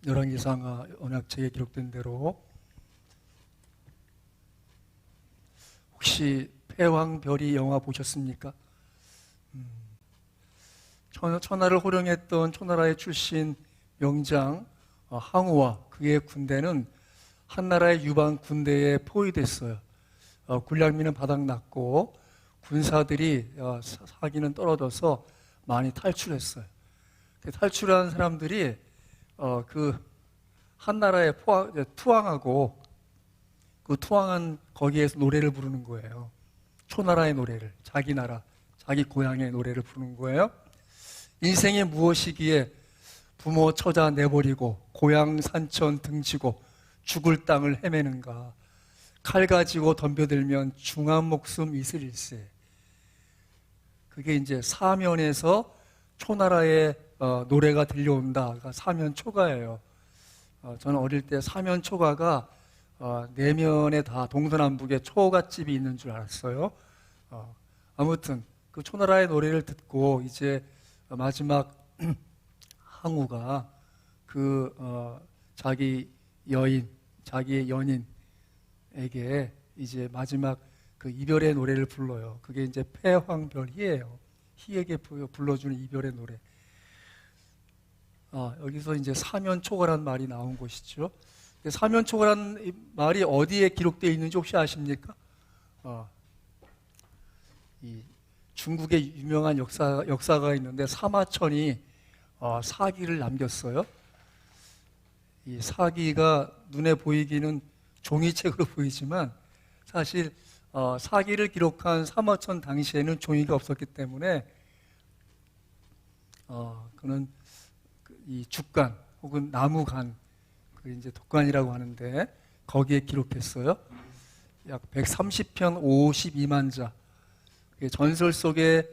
열왕기상 언약책에 기록된 대로 혹시 패왕별이 영화 보셨습니까? 천하를 호령했던 초나라의 출신 명장 항우와 그의 군대는 한나라의 유방 군대에 포위됐어요. 군량미는 바닥났고 군사들이 사기는 떨어져서 많이 탈출했어요. 탈출한 사람들이 그 한나라에 투항하고 그 투항한 거기에서 노래를 부르는 거예요. 초나라의 노래를, 자기 나라, 자기 고향의 노래를 부르는 거예요. 인생이 무엇이기에 부모 처자 내버리고 고향 산천 등지고 죽을 땅을 헤매는가. 칼 가지고 덤벼들면 중한 목숨 있으릴세. 그게 이제 사면에서 초나라의 노래가 들려온다가 사면초가예요. 저는 어릴 때 사면초가가 내면에 다 동서남북에 초가집이 있는 줄 알았어요. 아무튼 그 초나라의 노래를 듣고 이제 마지막 항우가 그 자기 여인, 자기의 연인에게 이제 마지막 그 이별의 노래를 불러요. 그게 이제 패황별희예요. 희에게 불러주는 이별의 노래. 여기서 이제 사면초가란 말이 나온 것이죠. 사면초가란 말이 어디에 기록되어 있는지 혹시 아십니까? 이 중국의 유명한 역사가 있는데 사마천이 사기를 남겼어요. 이 사기가 눈에 보이기는 종이책으로 보이지만 사실 사기를 기록한 사마천 당시에는 종이가 없었기 때문에 그는 이 죽간 혹은 나무간, 그 이제 독간이라고 하는데 거기에 기록했어요. 약 130편 52만 자. 전설 속에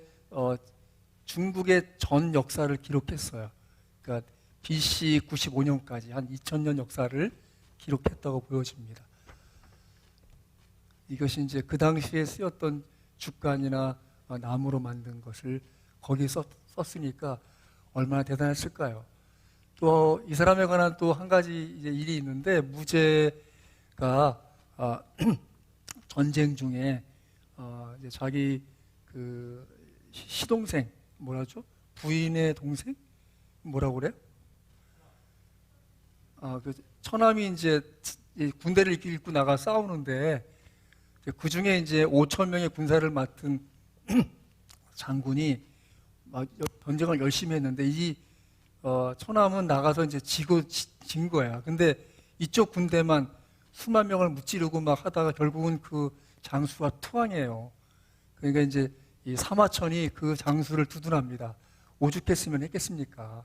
중국의 전 역사를 기록했어요. 그러니까 BC 95년까지 한 2000년 역사를 기록했다고 보여집니다. 이것이 이제 그 당시에 쓰였던 죽간이나 나무로 만든 것을 거기에 썼으니까 얼마나 대단했을까요? 또 이 사람에 관한 또 한 가지 이제 일이 있는데, 무제가 전쟁 중에 이제 자기 그 시동생, 뭐라죠? 부인의 동생? 뭐라고 그래요? 그 처남이 이제 군대를 이끌고 나가 싸우는데 그 중에 이제 5천 명의 군사를 맡은 장군이 막 전쟁을 열심히 했는데 이 처남은 나가서 이제 진 거야. 근데 이쪽 군대만 수만 명을 무찌르고 막 하다가 결국은 그 장수가 투항해요. 그러니까 이제 이 사마천이 그 장수를 두둔합니다. 오죽했으면 했겠습니까?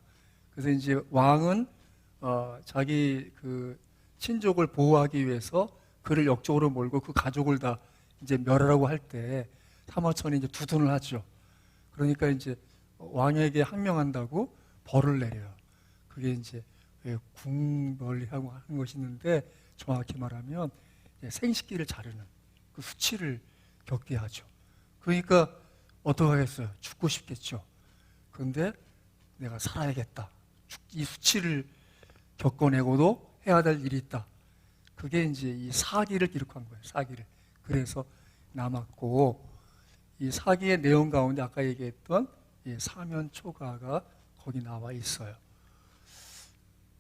그래서 이제 왕은 자기 그 친족을 보호하기 위해서 그를 역적으로 몰고 그 가족을 다 이제 멸하라고 할 때 사마천이 이제 두둔을 하죠. 그러니까 이제 왕에게 항명한다고 벌을 내려요. 그게 이제 궁벌이라고 하는 것이 있는데, 정확히 말하면 생식기를 자르는 그 수치를 겪게 하죠. 그러니까 어떻게 하겠어요? 죽고 싶겠죠. 그런데 내가 살아야겠다. 이 수치를 겪어내고도 해야 될 일이 있다. 그게 이제 이 사기를 기록한 거예요. 사기를. 그래서 남았고, 이 사기의 내용 가운데 아까 얘기했던 이 사면초가가 거기 나와 있어요.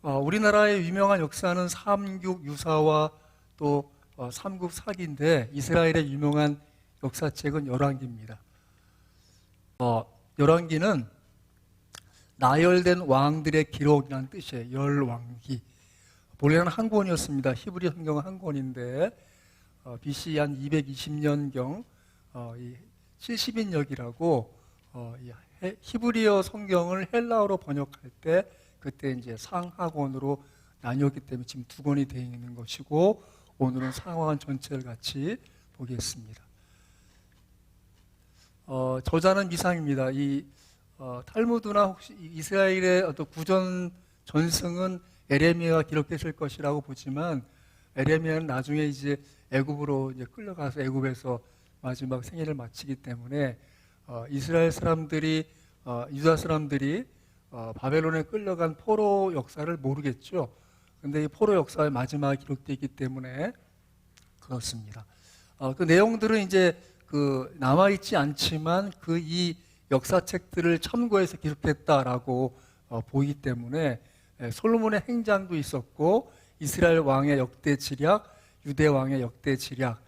우리나라의 유명한 역사는 삼국유사와 또 삼국사기인데, 이스라엘의 유명한 역사책은 열왕기입니다. 열왕기는 나열된 왕들의 기록이라는 뜻이에요. 열왕기. 본래는 한 권이었습니다. 히브리 성경은 한 권인데 BC 한 220년경 70인역이라고 히브리어 성경을 헬라어로 번역할 때 그때 이제 상하권으로 나뉘었기 때문에 지금 두 권이 되어 있는 것이고, 오늘은 상하권 전체를 같이 보겠습니다. 저자는 미상입니다. 이 탈무드나 혹시 이스라엘의 어떤 구전 전승은 에레미야가 기록했을 것이라고 보지만, 에레미야는 나중에 이제 애굽으로 이제 끌려가서 애굽에서 마지막 생애를 마치기 때문에 이스라엘 사람들이 유다 사람들이 바벨론에 끌려간 포로 역사를 모르겠죠. 근데 이 포로 역사의 마지막에 기록되어 있기 때문에 그렇습니다. 그 내용들은 이제 남아있지 않지만 이 역사책들을 참고해서 기록했다라고 보이기 때문에 솔로몬의 행장도 있었고 이스라엘 왕의 역대 지략, 유대 왕의 역대 지략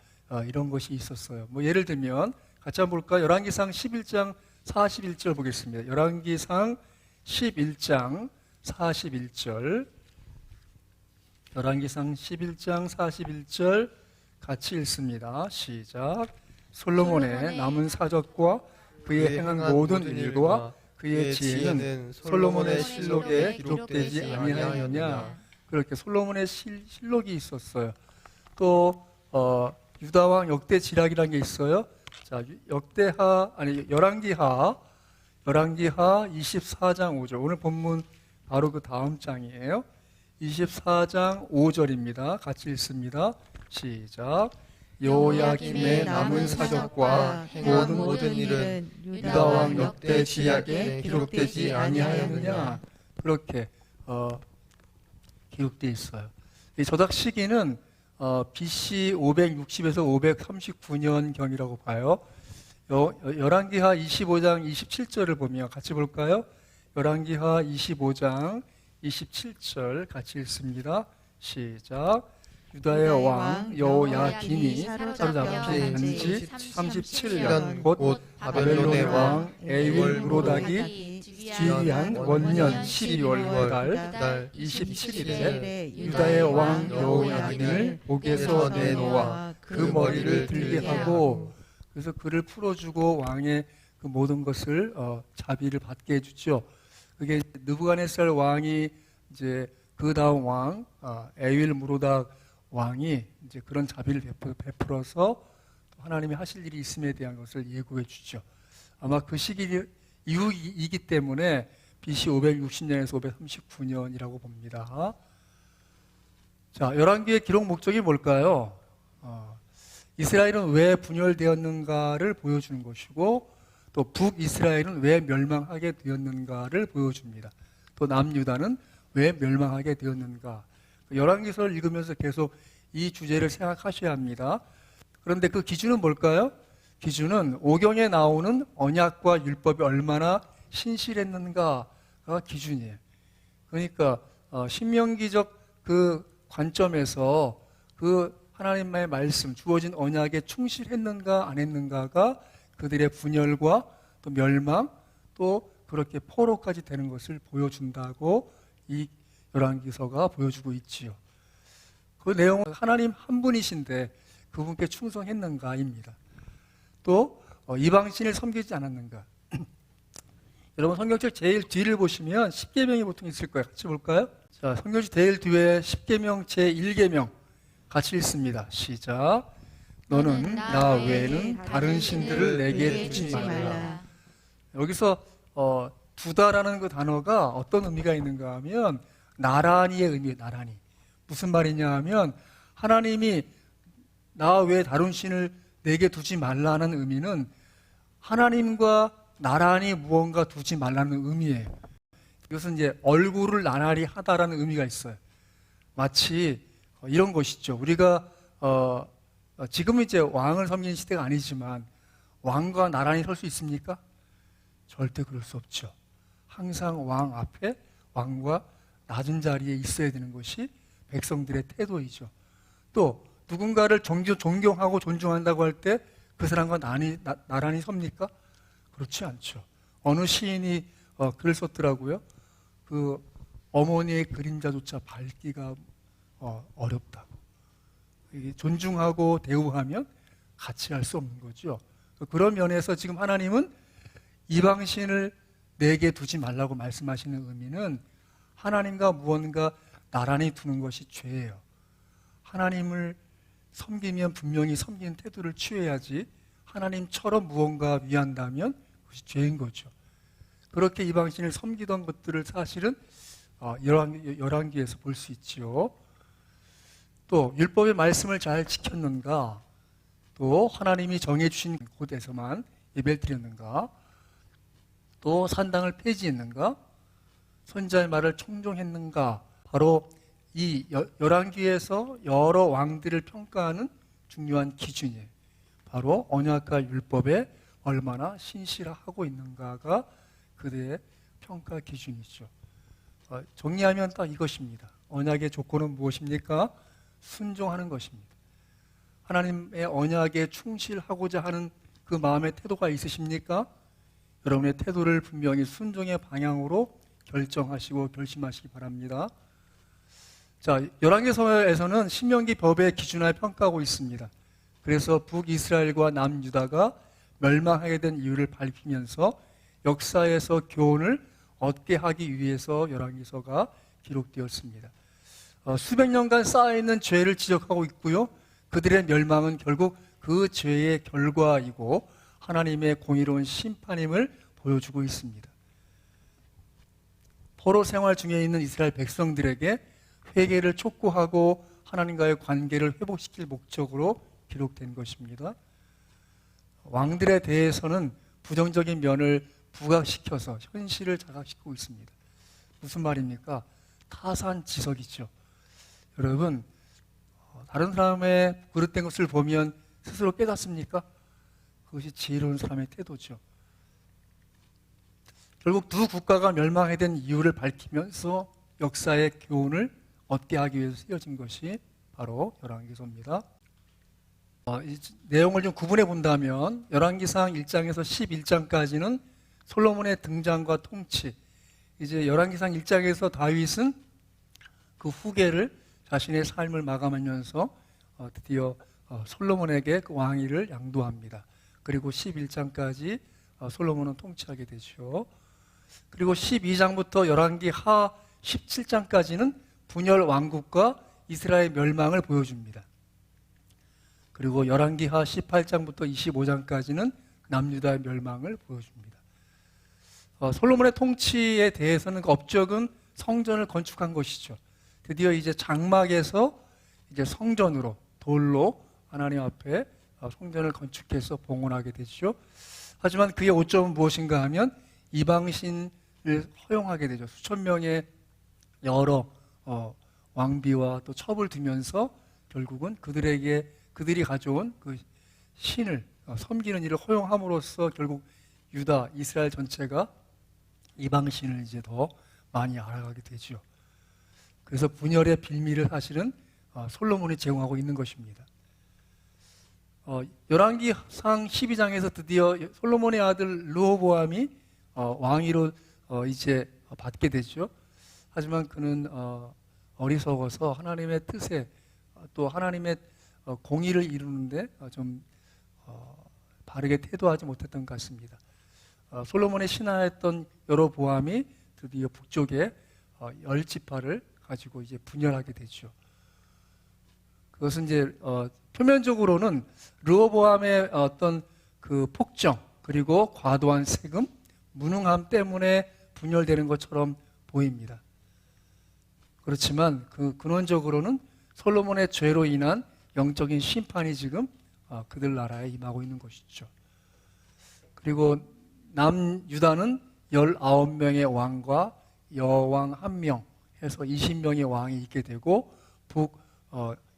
이런 것이 있었어요. 뭐 예를 들면 같이 한번 볼까요? 열왕기상 11장 41절 보겠습니다. 열왕기상 11장 41절 열왕기상 11장 41절 같이 읽습니다. 시작. 솔로몬의 남은 사적과 그의 행한 모든 일과 그의 지혜는 솔로몬의 실록에 기록되지 아니하였느냐. 그렇게 솔로몬의 실록이 있었어요. 또 유다왕 역대 지략이라는 게 있어요. 자, 열왕기하 24장 5절. 오늘 본문 바로 그 다음 장이에요. 24장 5절입니다. 같이 읽습니다. 시작. 여호야김의 남은 사적과 모든 일은 유다왕 역대 지략에 기록되지 아니하였느냐. 그렇게 기록되어 있어요. 이 저작 시기는 BC 560에서 539년경이라고 봐요. 열왕기하 25장 27절을 보면 같이 볼까요? 열왕기하 25장 27절 같이 읽습니다. 시작. 유다의 왕 여호야긴이 사로잡힌 지 37년 곧 바벨론의 왕 에윌므로닥이 지휘한 원년 12월 달 27일에 유다의 왕 여호야긴을 옥에서 내놓아 그 머리를 들게 하고, 그래서 그를 풀어주고 왕의 그 모든 것을 자비를 받게 해주죠. 그게 느부갓네살 왕이 이제 그 다음 왕 에윌므로닥 왕이 이제 그런 자비를 베풀어서 하나님이 하실 일이 있음에 대한 것을 예고해 주죠. 아마 그 시기 이후이기 때문에 BC 560년에서 539년이라고 봅니다. 자, 열왕기의 기록 목적이 뭘까요? 이스라엘은 왜 분열되었는가를 보여주는 것이고, 또 북이스라엘은 왜 멸망하게 되었는가를 보여줍니다. 또 남유다는 왜 멸망하게 되었는가. 열왕기서를 읽으면서 계속 이 주제를 생각하셔야 합니다. 그런데 그 기준은 뭘까요? 기준은 오경에 나오는 언약과 율법이 얼마나 신실했는가가 기준이에요. 그러니까 신명기적 그 관점에서 그 하나님의 말씀, 주어진 언약에 충실했는가 안 했는가가 그들의 분열과 또 멸망, 또 그렇게 포로까지 되는 것을 보여준다고 이 열왕기서가 보여주고 있지요. 그 내용은 하나님 한 분이신데 그분께 충성했는가입니다. 또 이방신을 섬기지 않았는가. 여러분 성경책 제일 뒤를 보시면 십계명이 보통 있을 거예요. 같이 볼까요? 자, 성경책 제일 뒤에 십계명 제1계명 같이 읽습니다. 시작. 너는 나 외에는 다른 신들을 내게 두지 말라. 여기서 두다라는 그 단어가 어떤 의미가 있는가 하면 나란히의 의미예요. 나란히. 무슨 말이냐 하면 하나님이 나 외에 다른 신을 내게 두지 말라는 의미는 하나님과 나란히 무언가 두지 말라는 의미예요. 이것은 이제 얼굴을 나란히 하다라는 의미가 있어요. 마치 이런 것이죠. 우리가 지금은 이제 왕을 섬기는 시대가 아니지만 왕과 나란히 설 수 있습니까? 절대 그럴 수 없죠. 항상 왕 앞에 왕과 낮은 자리에 있어야 되는 것이 백성들의 태도이죠. 또 누군가를 존경하고 존중한다고 할 때 그 사람과 나란히 섭니까? 그렇지 않죠. 어느 시인이 글을 썼더라고요. 그 어머니의 그림자조차 밟기가 어렵다고. 존중하고 대우하면 같이 할 수 없는 거죠. 그런 면에서 지금 하나님은 이방신을 내게 두지 말라고 말씀하시는 의미는 하나님과 무언가 나란히 두는 것이 죄예요. 하나님을 섬기면 분명히 섬기는 태도를 취해야지 하나님처럼 무언가 위한다면 그것이 죄인 거죠. 그렇게 이방신을 섬기던 것들을 사실은 열왕기에서 볼 수 있지요. 또 율법의 말씀을 잘 지켰는가, 또 하나님이 정해주신 곳에서만 예배를 드렸는가, 또 산당을 폐지했는가, 선지자의 말을 청종했는가? 바로 이 열왕기에서 여러 왕들을 평가하는 중요한 기준이에요. 바로 언약과 율법에 얼마나 신실하고 있는가가 그들의 평가 기준이죠. 정리하면 딱 이것입니다. 언약의 조건은 무엇입니까? 순종하는 것입니다. 하나님의 언약에 충실하고자 하는 그 마음의 태도가 있으십니까? 여러분의 태도를 분명히 순종의 방향으로 결정하시고 결심하시기 바랍니다. 자, 열왕기서에서는 신명기 법의 기준을 평가하고 있습니다. 그래서 북이스라엘과 남유다가 멸망하게 된 이유를 밝히면서 역사에서 교훈을 얻게 하기 위해서 열왕기서가 기록되었습니다. 수백 년간 쌓여있는 죄를 지적하고 있고요. 그들의 멸망은 결국 그 죄의 결과이고 하나님의 공의로운 심판임을 보여주고 있습니다. 포로 생활 중에 있는 이스라엘 백성들에게 회개를 촉구하고 하나님과의 관계를 회복시킬 목적으로 기록된 것입니다. 왕들에 대해서는 부정적인 면을 부각시켜서 현실을 자각시키고 있습니다. 무슨 말입니까? 타산지석이죠. 여러분, 다른 사람의 그릇된 것을 보면 스스로 깨닫습니까? 그것이 지혜로운 사람의 태도죠. 결국 두 국가가 멸망하게 된 이유를 밝히면서 역사의 교훈을 얻게 하기 위해서 쓰여진 것이 바로 열왕기서입니다. 이 내용을 좀 구분해 본다면 열왕기상 1장에서 11장까지는 솔로몬의 등장과 통치, 이제 열왕기상 1장에서 다윗은 그 후계를 자신의 삶을 마감하면서 드디어 솔로몬에게 그 왕위를 양도합니다. 그리고 11장까지 솔로몬은 통치하게 되죠. 그리고 12장부터 열왕기 하 17장까지는 분열 왕국과 이스라엘 멸망을 보여줍니다. 그리고 열왕기 하 18장부터 25장까지는 남유다의 멸망을 보여줍니다. 솔로몬의 통치에 대해서는 그 업적은 성전을 건축한 것이죠. 드디어 이제 장막에서 이제 성전으로 돌로 하나님 앞에 성전을 건축해서 봉헌하게 되죠. 하지만 그의 오점은 무엇인가 하면 이방신을 허용하게 되죠. 수천 명의 여러 왕비와 또 첩을 두면서 결국은 그들이 가져온 그 신을 섬기는 일을 허용함으로써 결국 유다, 이스라엘 전체가 이방신을 이제 더 많이 알아가게 되죠. 그래서 분열의 빌미를 사실은 솔로몬이 제공하고 있는 것입니다. 열왕기상 12장에서 드디어 솔로몬의 아들 르호보암이 왕위로 이제 받게 되죠. 하지만 그는 어리석어서 하나님의 뜻에 또 하나님의 공의를 이루는데 좀 바르게 태도하지 못했던 것 같습니다. 솔로몬의 신하였던 여로보암이 드디어 북쪽에 10지파를 가지고 이제 분열하게 되죠. 그것은 이제 표면적으로는 르호보암의 어떤 그 폭정 그리고 과도한 세금, 무능함 때문에 분열되는 것처럼 보입니다. 그렇지만 그 근원적으로는 솔로몬의 죄로 인한 영적인 심판이 지금 그들 나라에 임하고 있는 것이죠. 그리고 남유다는 19명의 왕과 여왕 1명 해서 20명의 왕이 있게 되고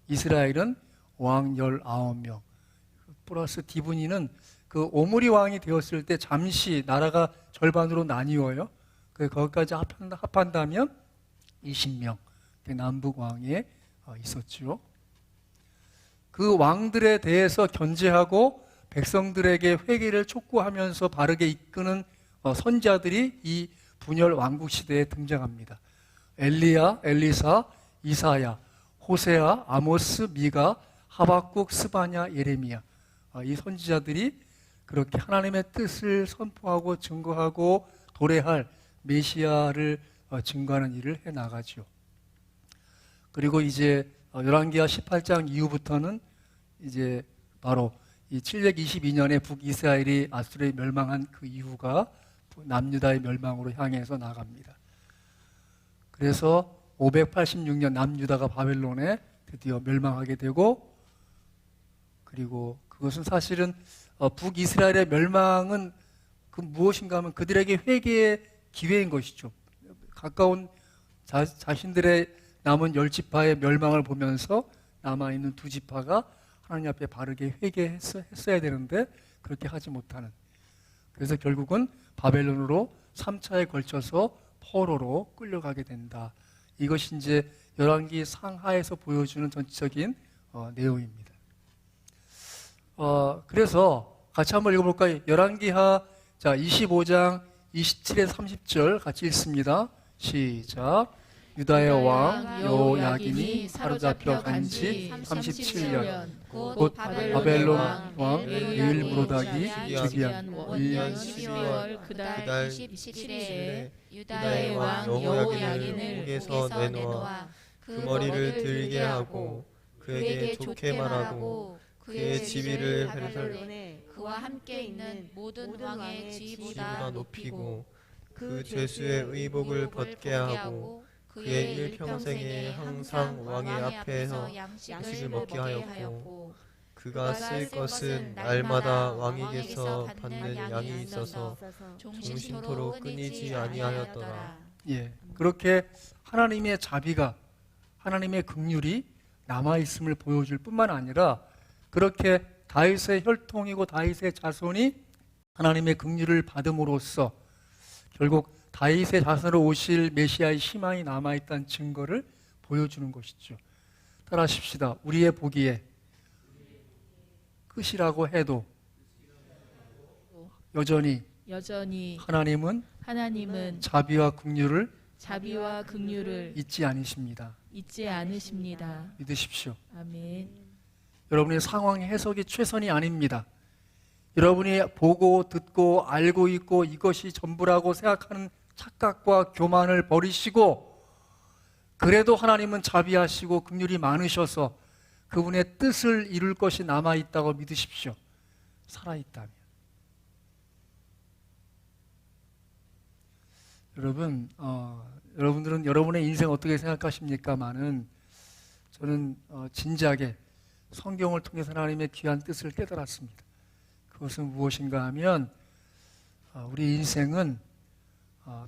이스라엘은 왕 19명 플러스 디브니는 그 오므리 왕이 되었을 때 잠시 나라가 절반으로 나뉘어요. 거기까지 합한다면 20명 남북 왕에 있었죠. 그 왕들에 대해서 견제하고 백성들에게 회개를 촉구하면서 바르게 이끄는 선지자들이 이 분열 왕국 시대에 등장합니다. 엘리야, 엘리사, 이사야, 호세아, 아모스, 미가, 하박국, 스바냐, 예레미야, 이 선지자들이 그렇게 하나님의 뜻을 선포하고 증거하고 도래할 메시아를 증거하는 일을 해나가죠. 그리고 이제 열왕기하 18장 이후부터는 이제 바로 이 722년에 북이스라엘이 아수르에 멸망한 그 이후가 남유다의 멸망으로 향해서 나갑니다. 그래서 586년 남유다가 바벨론에 드디어 멸망하게 되고, 그리고 그것은 사실은 북이스라엘의 멸망은 그 무엇인가 하면 그들에게 회개의 기회인 것이죠. 가까운 자신들의 남은 10지파의 멸망을 보면서 남아있는 2지파가 하나님 앞에 바르게 회개했어야 되는데 그렇게 하지 못하는, 그래서 결국은 바벨론으로 3차에 걸쳐서 포로로 끌려가게 된다. 이것이 이제 열왕기 상하에서 보여주는 전체적인 내용입니다. 그래서 같이 한번 읽어볼까요? 열왕기하 25장 27에서 30절 같이 읽습니다. 시작. 유다의 왕 여호야긴이 사로잡혀 간 지 37년 곧 바벨론 왕 느일므로닥이 즉위한 1년 12월 그달 27일에 유다의 왕 여호야긴을 옥에서 내놓아 그 머리를 들게 하고 그에게 좋게 말하고 그의 지위를 바벨론에 그와 함께 있는 모든 왕의 지위보다 높이고 그 죄수의 의복을 벗게 하고 그의 일평생에 항상 왕의 앞에서 양식을 먹게 하였고 그가 쓸 것은 날마다 왕에게서 받는 양이 있어서 종신토록 끊이지 아니하였더라. 예, 그렇게 하나님의 자비가, 하나님의 긍휼이 남아있음을 보여줄 뿐만 아니라 그렇게 다윗의 혈통이고 다윗의 자손이 하나님의 긍휼을 받음으로써 결국 다윗의 자손으로 오실 메시아의 희망이 남아있다는 증거를 보여주는 것이죠. 따라하십시다. 우리의 보기에 끝이라고 해도 여전히 하나님은 자비와 긍휼을 잊지 않으십니다. 믿으십시오. 아멘. 여러분의 상황의 해석이 최선이 아닙니다. 여러분이 보고 듣고 알고 있고 이것이 전부라고 생각하는 착각과 교만을 버리시고, 그래도 하나님은 자비하시고 긍휼이 많으셔서 그분의 뜻을 이룰 것이 남아있다고 믿으십시오. 살아있다면. 여러분, 여러분들은 여러분의 인생 어떻게 생각하십니까마는 저는 진지하게 성경을 통해서 하나님의 귀한 뜻을 깨달았습니다. 그것은 무엇인가 하면 우리 인생은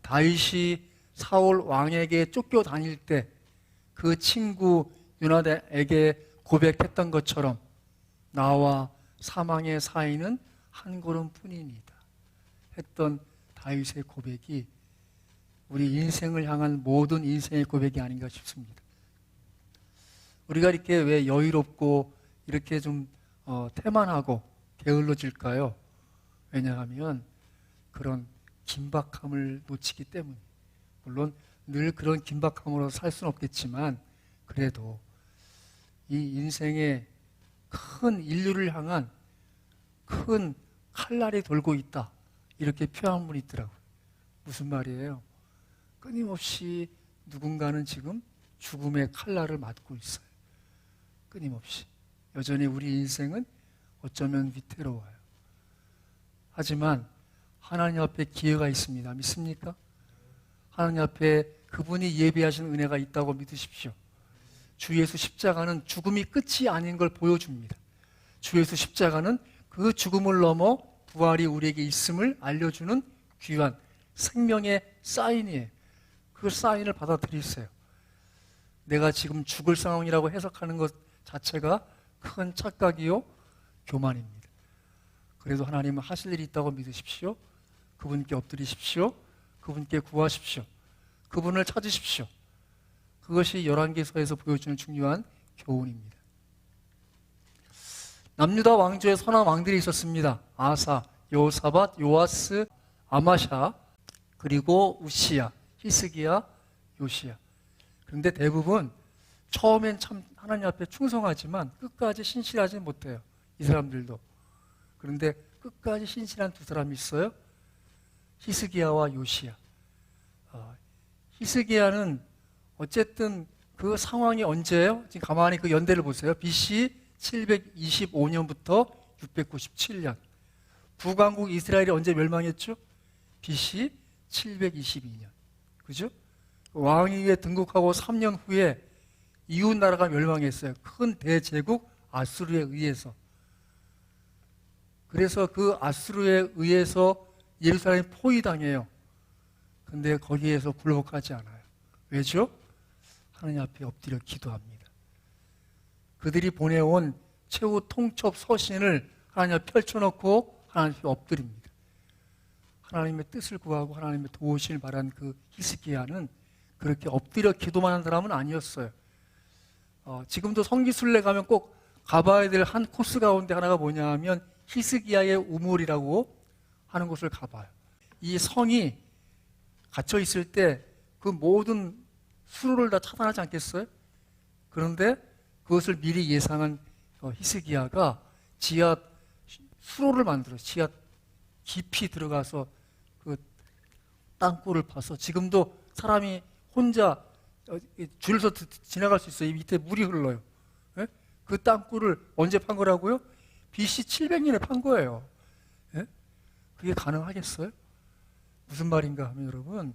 다윗이 사울 왕에게 쫓겨다닐 때 그 친구 요나단에게 고백했던 것처럼 나와 사망의 사이는 한 걸음 뿐입니다 했던 다윗의 고백이 우리 인생을 향한 모든 인생의 고백이 아닌가 싶습니다. 우리가 이렇게 왜 여유롭고 이렇게 좀 태만하고 게을러질까요? 왜냐하면 그런 긴박함을 놓치기 때문이에요. 물론 늘 그런 긴박함으로 살 수는 없겠지만 그래도 이 인생의 큰 인류를 향한 큰 칼날이 돌고 있다, 이렇게 표현한 분이 있더라고요. 무슨 말이에요? 끊임없이 누군가는 지금 죽음의 칼날을 맞고 있어요. 끊임없이. 여전히 우리 인생은 어쩌면 위태로워요. 하지만 하나님 앞에 기회가 있습니다. 믿습니까? 하나님 앞에 그분이 예비하신 은혜가 있다고 믿으십시오. 주 예수 십자가는 죽음이 끝이 아닌 걸 보여줍니다. 주 예수 십자가는 그 죽음을 넘어 부활이 우리에게 있음을 알려주는 귀한 생명의 사인이에요. 그 사인을 받아들이세요. 내가 지금 죽을 상황이라고 해석하는 것 자체가 큰 착각이요 교만입니다. 그래도 하나님은 하실 일이 있다고 믿으십시오. 그분께 엎드리십시오. 그분께 구하십시오. 그분을 찾으십시오. 그것이 열왕기서에서 보여주는 중요한 교훈입니다. 남유다 왕조의 선한 왕들이 있었습니다. 아사, 여호사밧, 요아스, 아마샤, 그리고 우시야, 히스기야, 요시야. 그런데 대부분 처음엔 참 하나님 앞에 충성하지만 끝까지 신실하지 못해요. 이 사람들도. 그런데 끝까지 신실한 두 사람이 있어요. 히스기야와 요시야. 히스기야는 어쨌든 그 상황이 언제예요? 지금 가만히 그 연대를 보세요. BC 725년부터 697년. 북왕국 이스라엘이 언제 멸망했죠? BC 722년. 그죠? 왕위에 등극하고 3년 후에 이웃 나라가 멸망했어요. 큰 대제국 아수르에 의해서. 그래서 그 아수르에 의해서 예루살렘이 포위당해요. 근데 거기에서 굴복하지 않아요. 왜죠? 하나님 앞에 엎드려 기도합니다. 그들이 보내온 최후 통첩 서신을 하나님 앞에 펼쳐놓고 하나님 앞에 엎드립니다. 하나님의 뜻을 구하고 하나님의 도우심을 바란 그 히스기야는 그렇게 엎드려 기도만 한 사람은 아니었어요. 지금도 성기순례 가면 꼭 가봐야 될 한 코스 가운데 하나가 뭐냐 하면 히스기야의 우물이라고 하는 곳을 가봐요. 이 성이 갇혀 있을 때 그 모든 수로를 다 차단하지 않겠어요? 그런데 그것을 미리 예상한 히스기야가 지하 수로를 만들어 지하 깊이 들어가서 그 땅굴을 파서 지금도 사람이 혼자 줄을 서 지나갈 수 있어요. 이 밑에 물이 흘러요. 예? 그 땅굴을 언제 판 거라고요? BC 700년에 판 거예요. 예? 그게 가능하겠어요? 무슨 말인가 하면 여러분,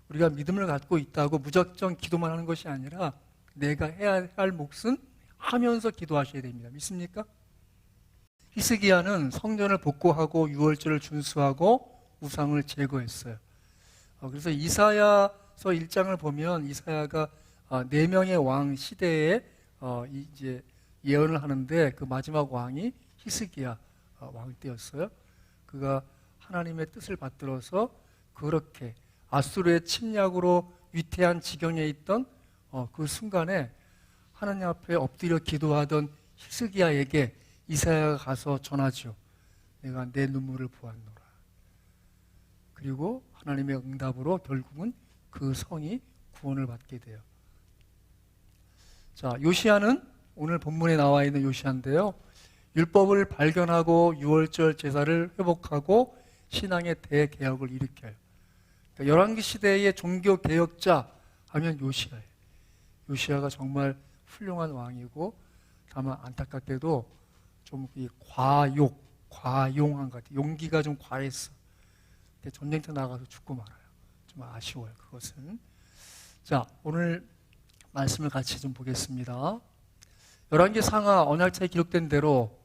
우리가 믿음을 갖고 있다고 무작정 기도만 하는 것이 아니라 내가 해야 할 몫은 하면서 기도하셔야 됩니다. 믿습니까? 히스기야는 성전을 복구하고 유월절을 준수하고 우상을 제거했어요. 그래서 이사야서 1장을 보면 이사야가 4명의 왕 시대에 이제 예언을 하는데 그 마지막 왕이 히스기야 왕 때였어요. 그가 하나님의 뜻을 받들어서 그렇게 아수르의 침략으로 위태한 지경에 있던 그 순간에 하나님 앞에 엎드려 기도하던 히스기야에게 이사야가 가서 전하죠. 내가 내 눈물을 보았노라. 그리고 하나님의 응답으로 결국은 그 성이 구원을 받게 돼요. 자, 요시야는 오늘 본문에 나와 있는 요시야인데요. 율법을 발견하고 유월절 제사를 회복하고 신앙의 대개혁을 일으켜요. 그러니까 열왕기 시대의 종교 개혁자 하면 요시야예요. 요시야가 정말 훌륭한 왕이고 다만 안타깝게도 좀 과용한 것 같아요. 용기가 좀 과했어. 전쟁터 나가서 죽고 말아요. 좀 아쉬워요, 그것은. 자, 오늘 말씀을 같이 좀 보겠습니다. 열왕기 상하 언약책에 기록된 대로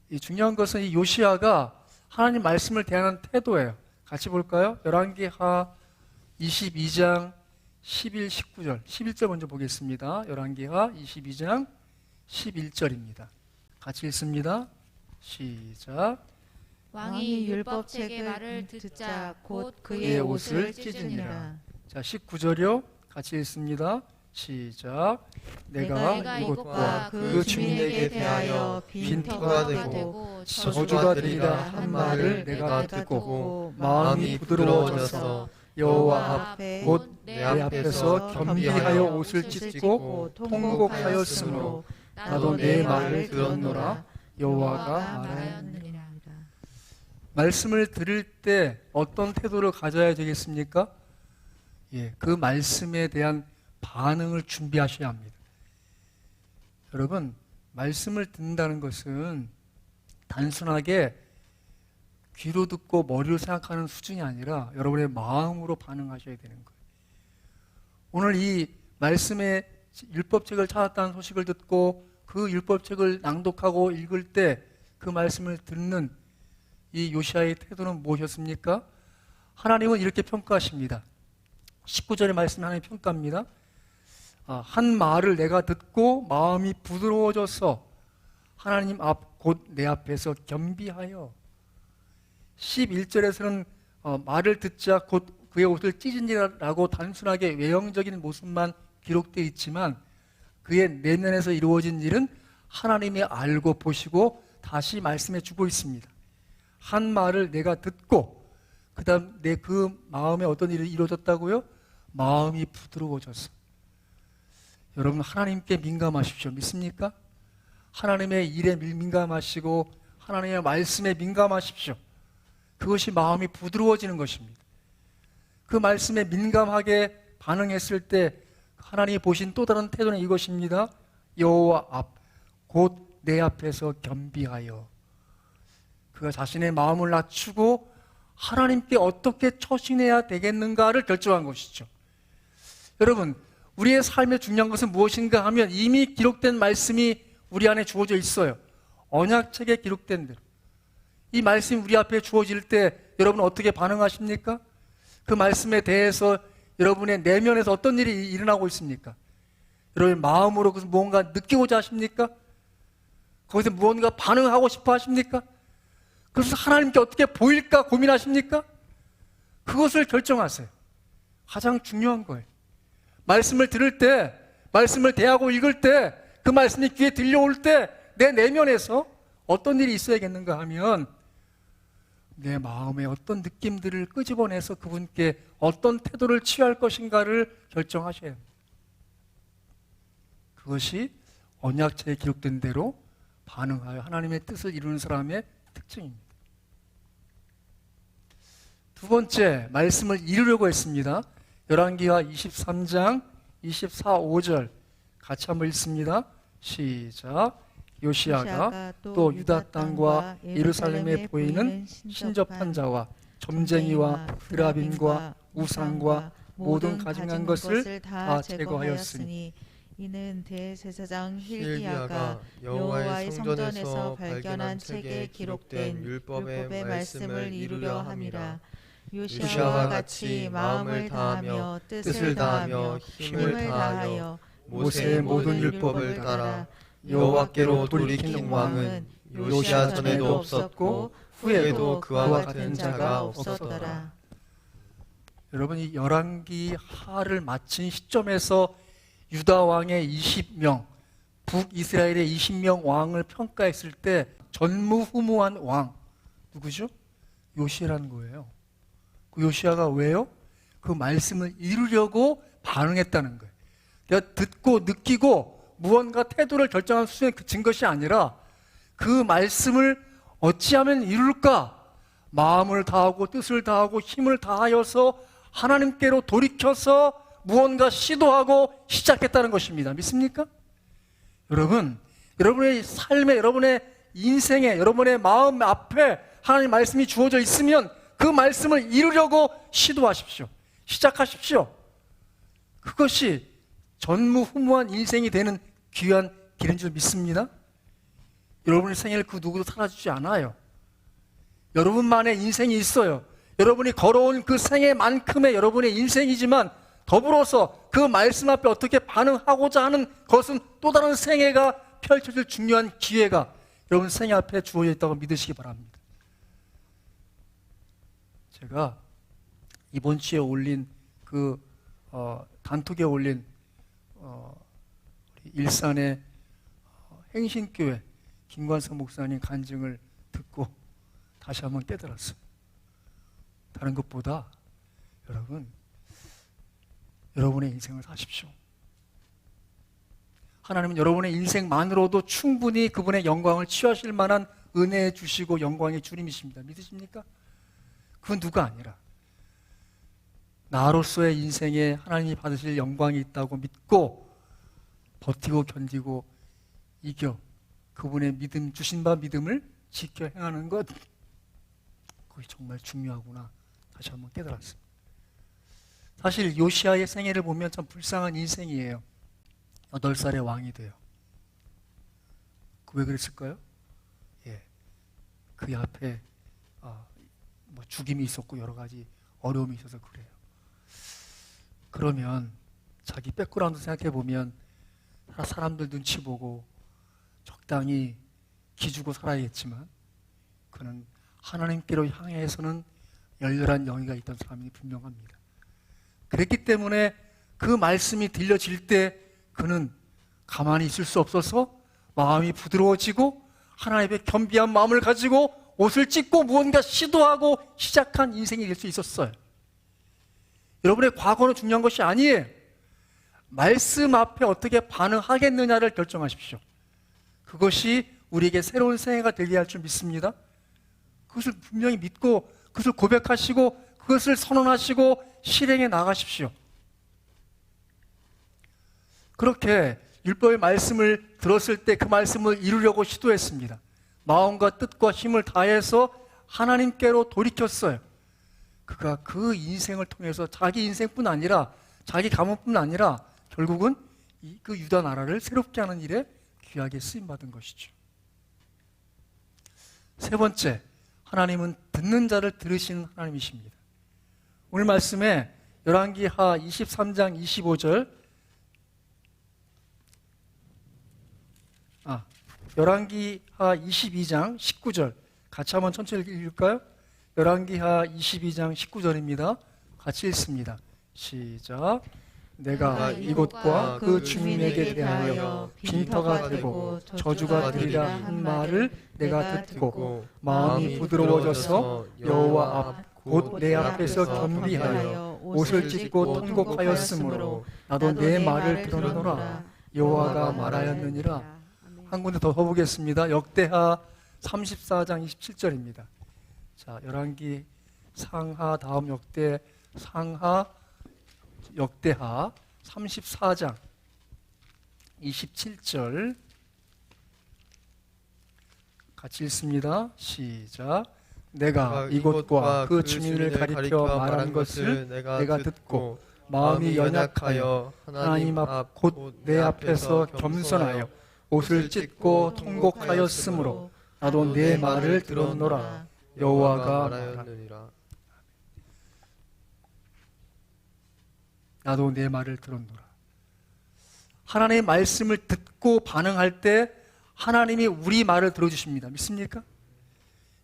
이 중요한 것은 이 요시야가 하나님 말씀을 대하는 태도예요. 같이 볼까요? 열왕기하 22장 11, 19절 11절 먼저 보겠습니다. 열왕기하 22장 11절입니다. 같이 읽습니다. 시작. 왕이 율법책의 말을 듣자 곧 그의 옷을 찢으니라. 자, 19절이요. 같이 읽습니다. 시작. 내가 이곳과 그 주민에게 대하여 빈터가 되고 저주가 되리라 한 말을 내가 듣고 마음이 부드러워져서 여호와 앞 곧 내 앞에서 겸비하여 옷을 찢고 통곡하였으므로 나도 내 말을 들었노라. 여호와가 말하였느니라. 말씀을 들을 때 어떤 태도를 가져야 되겠습니까? 그 말씀에 대한 반응을 준비하셔야 합니다. 여러분, 말씀을 듣는다는 것은 단순하게 귀로 듣고 머리로 생각하는 수준이 아니라 여러분의 마음으로 반응하셔야 되는 거예요. 오늘 이 말씀의 율법책을 찾았다는 소식을 듣고 그 율법책을 낭독하고 읽을 때 그 말씀을 듣는 이 요시야의 태도는 무엇이었습니까? 하나님은 이렇게 평가하십니다. 19절의 말씀 하나님 평가합니다. 한 말을 내가 듣고 마음이 부드러워져서 하나님 앞 곧 내 앞에서 겸비하여. 11절에서는 말을 듣자 곧 그의 옷을 찢으니라고 단순하게 외형적인 모습만 기록되어 있지만 그의 내면에서 이루어진 일은 하나님이 알고 보시고 다시 말씀해 주고 있습니다. 한 말을 내가 듣고 그 다음 내 그 마음에 어떤 일이 이루어졌다고요? 마음이 부드러워졌어. 여러분, 하나님께 민감하십시오. 믿습니까? 하나님의 일에 민감하시고 하나님의 말씀에 민감하십시오. 그것이 마음이 부드러워지는 것입니다. 그 말씀에 민감하게 반응했을 때 하나님이 보신 또 다른 태도는 이것입니다. 여호와 앞 곧 내 앞에서 겸비하여. 그가 자신의 마음을 낮추고 하나님께 어떻게 처신해야 되겠는가를 결정한 것이죠. 여러분, 우리의 삶의 중요한 것은 무엇인가 하면 이미 기록된 말씀이 우리 안에 주어져 있어요. 언약책에 기록된 대로. 이 말씀이 우리 앞에 주어질 때 여러분 어떻게 반응하십니까? 그 말씀에 대해서 여러분의 내면에서 어떤 일이 일어나고 있습니까? 여러분 마음으로 그것을 무언가 느끼고자 하십니까? 거기서 무언가 반응하고 싶어 하십니까? 그래서 하나님께 어떻게 보일까 고민하십니까? 그것을 결정하세요. 가장 중요한 거예요. 말씀을 들을 때, 말씀을 대하고 읽을 때, 그 말씀이 귀에 들려올 때 내 내면에서 어떤 일이 있어야겠는가 하면 내 마음에 어떤 느낌들을 끄집어내서 그분께 어떤 태도를 취할 것인가를 결정하셔야 합니다. 그것이 언약책에 기록된 대로 반응하여 하나님의 뜻을 이루는 사람의 특징입니다. 두 번째, 말씀을 이루려고 했습니다. 열왕기하 23장 24, 5절 같이 한번 읽습니다. 시작. 요시야가 또 유다 땅과 예루살렘에 보이는 신접한 자와 점쟁이와 드라빔과 우상과 모든 가증한 것을 다 제거하였으니 이는 대제사장 힐기야가 여호와의 성전에서 발견한 책에 기록된 율법의 말씀을 이루려 함이라. 요시야와 같이 마음을 다하며 뜻을 다하며 힘을 다하여 모세의 모든 율법을 따라 여호와께로 돌이킨 왕은 요시야 전에도 없었고 후에도 그와 같은 자가 없었더라. 여러분, 이 열왕기 하를 마친 시점에서 유다 왕의 20명, 북이스라엘의 20명 왕을 평가했을 때 전무후무한 왕 누구죠? 요시야라는 거예요. 그 요시야가 왜요? 그 말씀을 이루려고 반응했다는 거예요. 내가 듣고 느끼고 무언가 태도를 결정한 수준에 그친 것이 아니라 그 말씀을 어찌하면 이룰까? 마음을 다하고 뜻을 다하고 힘을 다하여서 하나님께로 돌이켜서 무언가 시도하고 시작했다는 것입니다. 믿습니까? 여러분, 여러분의 삶에, 여러분의 인생에, 여러분의 마음 앞에 하나님의 말씀이 주어져 있으면 그 말씀을 이루려고 시도하십시오. 시작하십시오. 그것이 전무후무한 인생이 되는 귀한 길인 줄 믿습니다. 여러분의 생애를 그 누구도 살아주지 않아요. 여러분만의 인생이 있어요. 여러분이 걸어온 그 생애만큼의 여러분의 인생이지만 더불어서 그 말씀 앞에 어떻게 반응하고자 하는 것은 또 다른 생애가 펼쳐질 중요한 기회가 여러분 생애 앞에 주어져 있다고 믿으시기 바랍니다. 제가 이번 주에 올린 단톡에 올린 일산의 행신교회 김관성 목사님 간증을 듣고 다시 한번 깨달았어요. 다른 것보다 여러분의 인생을 사십시오. 하나님은 여러분의 인생만으로도 충분히 그분의 영광을 취하실 만한 은혜에 주시고 영광의 주님이십니다. 믿으십니까? 그건 누가 아니라 나로서의 인생에 하나님이 받으실 영광이 있다고 믿고 버티고 견디고 이겨 그분의 믿음, 주신 바 믿음을 지켜 행하는 것, 그것이 정말 중요하구나 다시 한번 깨달았습니다. 사실 요시야의 생애를 보면 참 불쌍한 인생이에요. 8살의 왕이 돼요. 왜 그랬을까요? 그 앞에 죽임이 있었고 여러 가지 어려움이 있어서 그래요. 그러면 자기 백그라운드 생각해 보면 사람들 눈치 보고 적당히 기주고 살아야겠지만 그는 하나님께로 향해서는 열렬한 영이가 있던 사람이 분명합니다. 그랬기 때문에 그 말씀이 들려질 때 그는 가만히 있을 수 없어서 마음이 부드러워지고 하나님의 겸비한 마음을 가지고 옷을 찢고 무언가 시도하고 시작한 인생이 될 수 있었어요. 여러분의 과거는 중요한 것이 아니에요. 말씀 앞에 어떻게 반응하겠느냐를 결정하십시오. 그것이 우리에게 새로운 생애가 되게 할 줄 믿습니다. 그것을 분명히 믿고 그것을 고백하시고 그것을 선언하시고 실행해 나가십시오. 그렇게 율법의 말씀을 들었을 때 그 말씀을 이루려고 시도했습니다. 마음과 뜻과 힘을 다해서 하나님께로 돌이켰어요. 그가 그 인생을 통해서 자기 인생뿐 아니라 자기 가문뿐 아니라 결국은 그 유다 나라를 새롭게 하는 일에 귀하게 쓰임받은 것이죠. 세 번째, 하나님은 듣는 자를 들으시는 하나님이십니다. 오늘 말씀에 열왕기하 23장 25절, 열왕기하 22장 19절 같이 한번 천천히 읽을까요? 열왕기하 22장 19절입니다. 같이 읽습니다. 시작. 내가 이곳과 그 주민에게 대하여 빈터가 되고 저주가 되리라 한 말을 내가 듣고 마음이 부드러워져서 여호와 앞 곧 내 앞에서 겸비하여 옷을 찢고 통곡하였으므로 나도 내 말을 들었노라. 여호와가 말하였느니라. 한 군데 더 보겠습니다. 역대하 34장 27절입니다. 자, 열왕기 상하 다음 역대 상하 역대하 34장 27절 같이 읽습니다. 시작. 내가 이곳과 그 주민을 가리켜 말한 것을 내가 듣고 마음이 연약하여 하나님 앞 곧 내 앞에서 겸손하여 옷을 찢고 통곡하였으므로 나도 내 말을 들었노라. 여호와가 말하였느니라. 나도 내 말을 들었노라. 하나님의 말씀을 듣고 반응할 때 하나님이 우리 말을 들어주십니다. 믿습니까?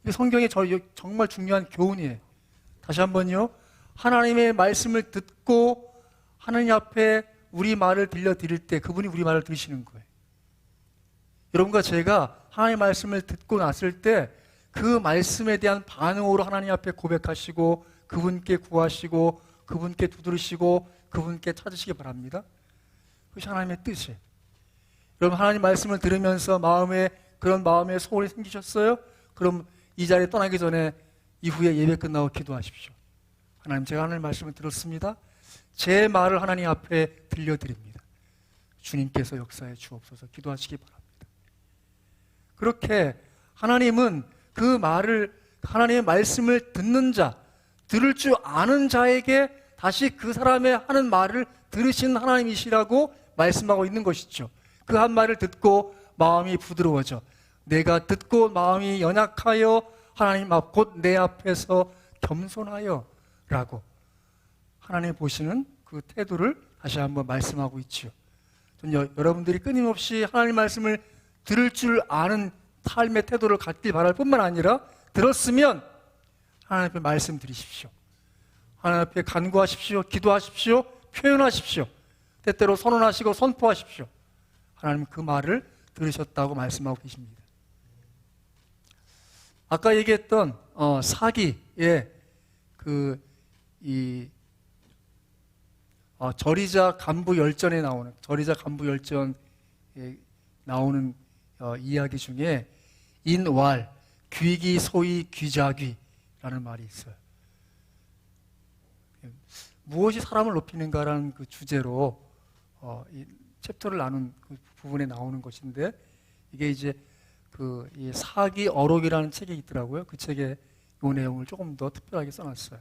이게 성경의 정말 중요한 교훈이에요. 다시 한번요. 하나님의 말씀을 듣고 하나님 앞에 우리 말을 들려드릴 때 그분이 우리 말을 들으시는 거예요. 여러분과 제가 하나님의 말씀을 듣고 났을 때 그 말씀에 대한 반응으로 하나님 앞에 고백하시고 그분께 구하시고 그분께 두드리시고 그분께 찾으시기 바랍니다. 그것이 하나님의 뜻이에요. 여러분 하나님 말씀을 들으면서 그런 마음에 소원이 생기셨어요? 그럼 이 자리에 떠나기 전에 이후에 예배 끝나고 기도하십시오. 하나님, 제가 하나님 말씀을 들었습니다. 제 말을 하나님 앞에 들려드립니다. 주님께서 역사해 주옵소서. 기도하시기 바랍니다. 그렇게 하나님은 그 말을, 하나님의 말씀을 듣는 자, 들을 줄 아는 자에게 다시 그 사람의 하는 말을 들으신 하나님이시라고 말씀하고 있는 것이죠. 그 한 말을 듣고 마음이 부드러워져 내가 듣고 마음이 연약하여 하나님 앞 곧 내 앞에서 겸손하여 라고 하나님 보시는 그 태도를 다시 한번 말씀하고 있지요. 여러분들이 끊임없이 하나님 말씀을 들을 줄 아는 삶의 태도를 갖길 바랄 뿐만 아니라 들었으면 하나님 앞에 말씀드리십시오. 하나님 앞에 간구하십시오. 기도하십시오. 표현하십시오. 때때로 선언하시고 선포하십시오. 하나님 그 말을 들으셨다고 말씀하고 계십니다. 아까 얘기했던 사기의 절이자 간부 열전에 나오는 이야기 중에 인왈, 귀기, 소위, 귀자귀라는 말이 있어요. 무엇이 사람을 높이는가라는 그 주제로 이 챕터를 나눈 그 부분에 나오는 것인데 이게 이제 이 사기 어록이라는 책이 있더라고요. 그 책에 이 내용을 조금 더 특별하게 써놨어요.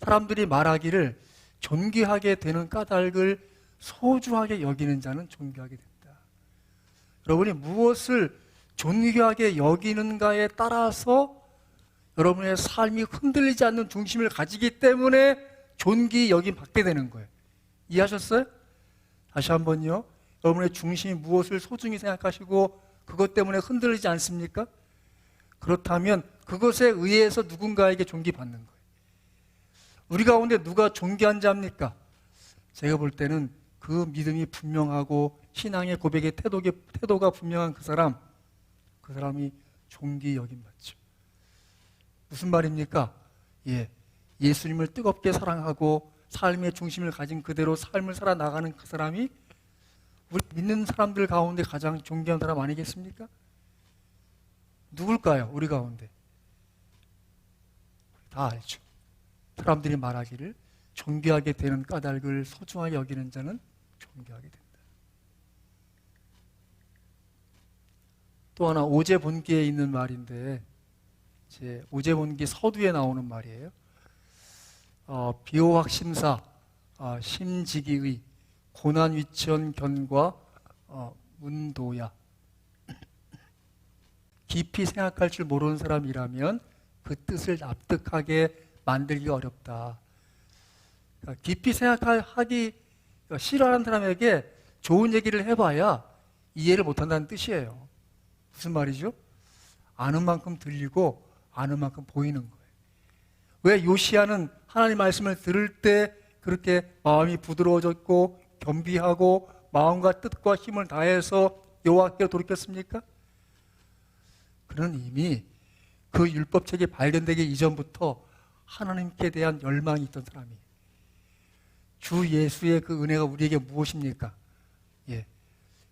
사람들이 말하기를 존귀하게 되는 까닭을 소중하게 여기는 자는 존귀하게 된다. 여러분이 무엇을 존귀하게 여기는가에 따라서 여러분의 삶이 흔들리지 않는 중심을 가지기 때문에 존귀 여김 받게 되는 거예요. 이해하셨어요? 다시 한번요. 여러분의 중심이 무엇을 소중히 생각하시고 그것 때문에 흔들리지 않습니까? 그렇다면 그것에 의해서 누군가에게 존귀받는 거예요. 우리 가운데 누가 존귀한 자입니까? 제가 볼 때는 그 믿음이 분명하고 신앙의 고백의 태도가 분명한 그 사람이 존귀 여김받죠. 무슨 말입니까? 예수님을 뜨겁게 사랑하고 삶의 중심을 가진 그대로 삶을 살아나가는 그 사람이 우리 믿는 사람들 가운데 가장 존귀한 사람 아니겠습니까? 누굴까요? 우리 가운데 다 알죠. 사람들이 말하기를 존귀하게 되는 까닭을 소중하게 여기는 자는 존귀하게 된다. 또 하나 오제본기에 있는 말인데 오제본기 서두에 나오는 말이에요. 비호학심사, 심지기의, 고난위치원 견과, 문도야. 깊이 생각할 줄 모르는 사람이라면 그 뜻을 납득하게 만들기가 어렵다. 깊이 생각하기 싫어하는 사람에게 좋은 얘기를 해봐야 이해를 못한다는 뜻이에요. 무슨 말이죠? 아는 만큼 들리고 아는 만큼 보이는 거예요. 왜 요시야는 하나님 말씀을 들을 때 그렇게 마음이 부드러워졌고 겸비하고 마음과 뜻과 힘을 다해서 여호와께로 돌이켰습니까? 그는 이미 그 율법책이 발견되기 이전부터 하나님께 대한 열망이 있던 사람이에요. 주 예수의 그 은혜가 우리에게 무엇입니까?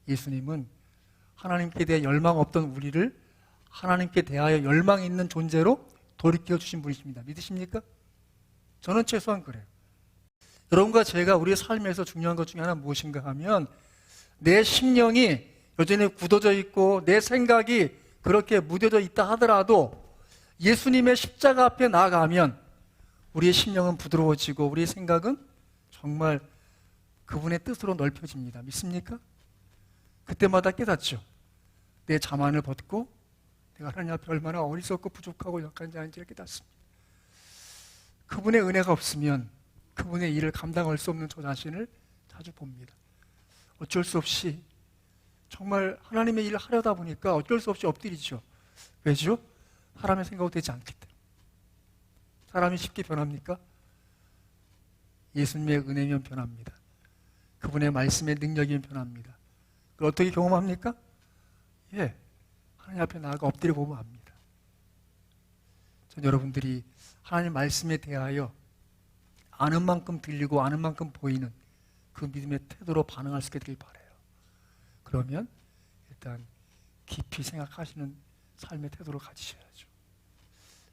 예수님은 하나님께 대해 열망 없던 우리를 하나님께 대하여 열망 있는 존재로 돌이켜 주신 분이십니다. 믿으십니까? 저는 최소한 그래요. 여러분과 제가 우리의 삶에서 중요한 것 중에 하나 무엇인가 하면 내 심령이 여전히 굳어져 있고 내 생각이 그렇게 무뎌져 있다 하더라도 예수님의 십자가 앞에 나아가면 우리의 심령은 부드러워지고 우리의 생각은 정말 그분의 뜻으로 넓혀집니다. 믿습니까? 그때마다 깨닫죠. 내 자만을 벗고 내가 하나님 앞에 얼마나 어리석고 부족하고 약한 자인지를 깨닫습니다. 그분의 은혜가 없으면 그분의 일을 감당할 수 없는 저 자신을 자주 봅니다. 어쩔 수 없이 정말 하나님의 일을 하려다 보니까 어쩔 수 없이 엎드리죠. 왜죠? 사람의 생각으로 되지 않기 때문에. 사람이 쉽게 변합니까? 예수님의 은혜면 변합니다. 그분의 말씀의 능력이면 변합니다. 그걸 어떻게 경험합니까? 하나님 앞에 나아가 엎드려 보면 압니다. 전 여러분들이 하나님 말씀에 대하여 아는 만큼 들리고 아는 만큼 보이는 그 믿음의 태도로 반응할 수 있게 되길 바라요. 그러면 일단 깊이 생각하시는 삶의 태도를 가지셔야죠.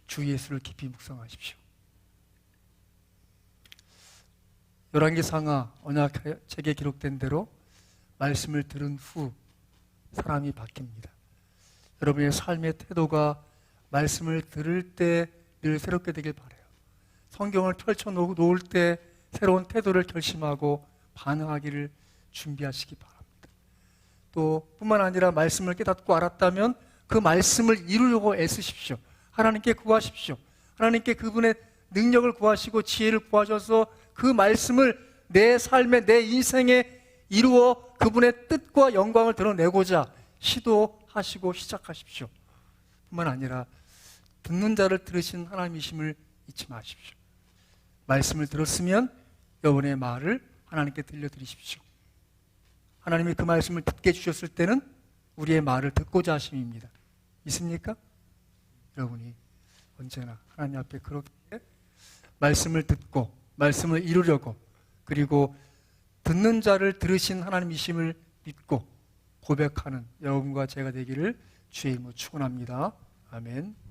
주 예수를 깊이 묵상하십시오. 열왕기상하 언약책에 기록된 대로 말씀을 들은 후 사람이 바뀝니다. 여러분의 삶의 태도가 말씀을 들을 때 늘 새롭게 되길 바라요. 성경을 펼쳐놓을 때 새로운 태도를 결심하고 반응하기를 준비하시기 바랍니다. 또 뿐만 아니라 말씀을 깨닫고 알았다면 그 말씀을 이루려고 애쓰십시오. 하나님께 구하십시오. 하나님께 그분의 능력을 구하시고 지혜를 구하셔서 그 말씀을 내 삶에 내 인생에 이루어 그분의 뜻과 영광을 드러내고자 시도하시고 시작하십시오. 뿐만 아니라 듣는 자를 들으신 하나님이심을 잊지 마십시오. 말씀을 들었으면 여러분의 말을 하나님께 들려드리십시오. 하나님이 그 말씀을 듣게 해주셨을 때는 우리의 말을 듣고자 하심입니다. 있습니까? 여러분이 언제나 하나님 앞에 그렇게 말씀을 듣고 말씀을 이루려고 그리고 듣는 자를 들으신 하나님이심을 믿고 고백하는 여러분과 제가 되기를 주의 이름으로 축원합니다. 아멘.